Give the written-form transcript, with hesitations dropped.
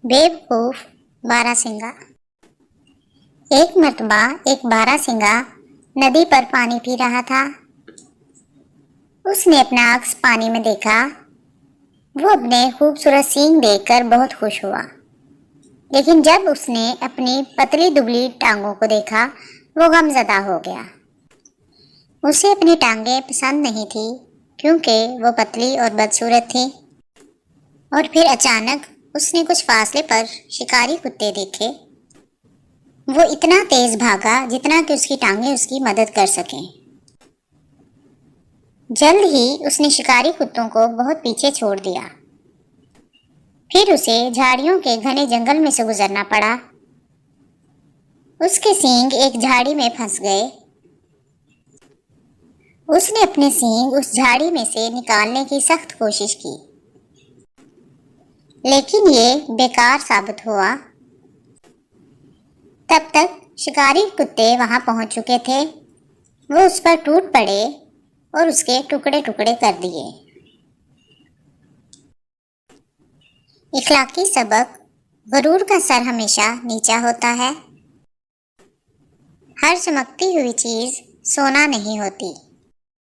बेवकूफ बारहसिंगा। एक मर्तबा एक बारहसिंगा नदी पर पानी पी रहा था। उसने अपना अक्स पानी में देखा। वो अपने खूबसूरत सींग देखकर बहुत खुश हुआ, लेकिन जब उसने अपनी पतली दुबली टांगों को देखा, वो गमज़दा हो गया। उसे अपनी टांगें पसंद नहीं थी, क्योंकि वो पतली और बदसूरत थी। और फिर अचानक उसने कुछ फासले पर शिकारी कुत्ते देखे। वो इतना तेज भागा जितना कि उसकी टांगें उसकी मदद कर सकें। जल्द ही उसने शिकारी कुत्तों को बहुत पीछे छोड़ दिया। फिर उसे झाड़ियों के घने जंगल में से गुजरना पड़ा। उसके सींग एक झाड़ी में फंस गए। उसने अपने सींग उस झाड़ी में से निकालने की सख्त कोशिश की, लेकिन ये बेकार साबित हुआ। तब तक शिकारी कुत्ते वहां पहुंच चुके थे। वो उस पर टूट पड़े और उसके टुकड़े टुकड़े कर दिए। इखलाकी सबक: गरूर का सर हमेशा नीचा होता है। हर चमकती हुई चीज सोना नहीं होती।